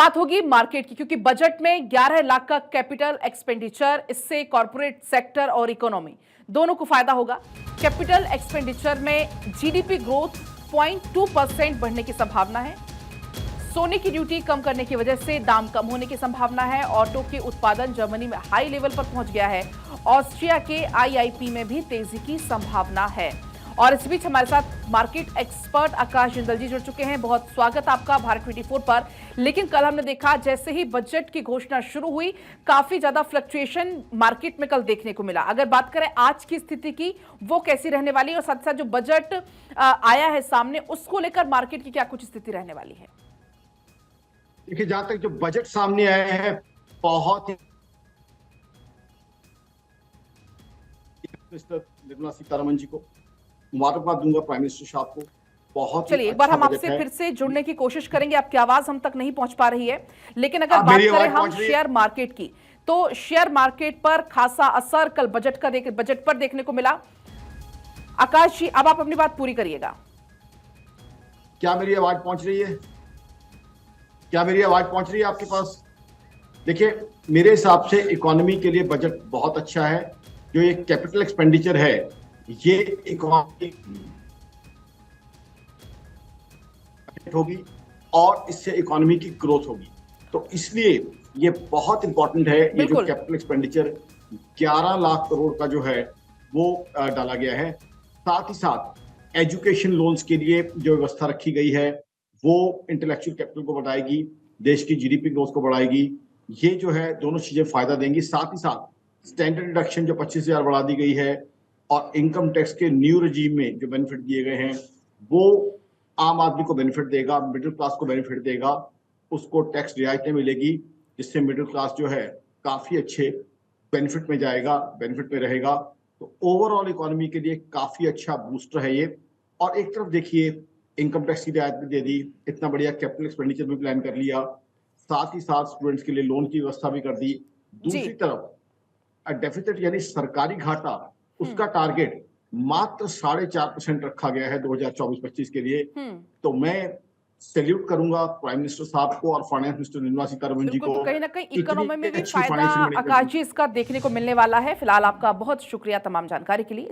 बात होगी मार्केट की, क्योंकि बजट में 11 लाख का कैपिटल एक्सपेंडिचर, इससे कॉर्पोरेट सेक्टर और इकोनॉमी दोनों को फायदा होगा। कैपिटल एक्सपेंडिचर में जीडीपी ग्रोथ 0.2% बढ़ने की संभावना है। सोने की ड्यूटी कम करने की वजह से दाम कम होने की संभावना है। ऑटो के उत्पादन जर्मनी में हाई लेवल पर पहुंच गया है। ऑस्ट्रिया के आईआईपी में भी तेजी की संभावना है। और इस बीच हमारे साथ मार्केट एक्सपर्ट आकाश जिंदल जी जुड़ चुके हैं। बहुत स्वागत आपका भारत 24 पर। लेकिन कल हमने देखा, जैसे ही बजट की घोषणा शुरू हुई, काफी ज्यादा फ्लक्चुएशन मार्केट में कल देखने को मिला। अगर बात करें आज की स्थिति की, वो कैसी रहने वाली है, और साथ साथ जो बजट आया है सामने, उसको लेकर मार्केट की क्या कुछ स्थिति रहने वाली है? देखिए, जहां तक जो बजट सामने आया है, बहुत ही मिनिस्टर निर्मला सीतारमण जी को मुबारकबाद दूंगा, प्राइम मिनिस्टर साहब को। बहुत चलिए, एक बार हम आपसे फिर से जुड़ने की कोशिश करेंगे। आपकी आवाज हम तक नहीं पहुंच पा रही है। लेकिन अगर बात करें हम शेयर मार्केट की, तो शेयर मार्केट पर खासा असर कल बजट पर देखने को मिला। आकाश जी, अब आप अपनी बात पूरी करिएगा। क्या मेरी आवाज पहुंच रही है? क्या मेरी आवाज पहुंच रही है आपके पास? देखिए, मेरे हिसाब से इकोनॉमी के लिए बजट बहुत अच्छा है। जो ये कैपिटल एक्सपेंडिचर है, ये इकोनॉमी होगी और इससे इकोनॉमी की ग्रोथ होगी। तो इसलिए ये बहुत इंपॉर्टेंट है। ये जो कैपिटल एक्सपेंडिचर 11 लाख करोड़ का जो है वो डाला गया है। साथ ही साथ एजुकेशन लोन्स के लिए जो व्यवस्था रखी गई है, वो इंटेलेक्चुअल कैपिटल को बढ़ाएगी, देश की जीडीपी ग्रोथ को बढ़ाएगी। ये जो है दोनों चीजें फायदा देंगी। साथ ही साथ स्टैंडर्ड डिडक्शन जो 25,000 बढ़ा दी गई है, और इनकम टैक्स के न्यू रेजीम में जो बेनिफिट दिए गए हैं, वो आम आदमी को बेनिफिट देगा, मिडिल क्लास को बेनिफिट देगा। उसको टैक्स रियायतें मिलेगी, जिससे मिडिल क्लास जो है काफी अच्छे बेनिफिट में जाएगा, बेनिफिट में रहेगा। तो ओवरऑल इकोनॉमी के लिए काफी अच्छा बूस्टर है ये। और एक तरफ देखिए, इनकम टैक्स की रियायत भी दे दी, इतना बढ़िया कैपिटल एक्सपेंडिचर भी प्लान कर लिया, साथ ही साथ स्टूडेंट्स के लिए लोन की व्यवस्था भी कर दी। दूसरी तरफ डेफिसिट यानी सरकारी घाटा, उसका टारगेट मात्र 4.5% रखा गया है 2024-25 के लिए। तो मैं सैल्यूट करूंगा प्राइम मिनिस्टर साहब को और फाइनेंस मिनिस्टर निर्मला सीतारमण जी को। तो कहीं ना कहीं इकोनॉमी में भी फायदा आकाश जी इसका देखने को मिलने वाला है। फिलहाल आपका बहुत शुक्रिया तमाम जानकारी के लिए।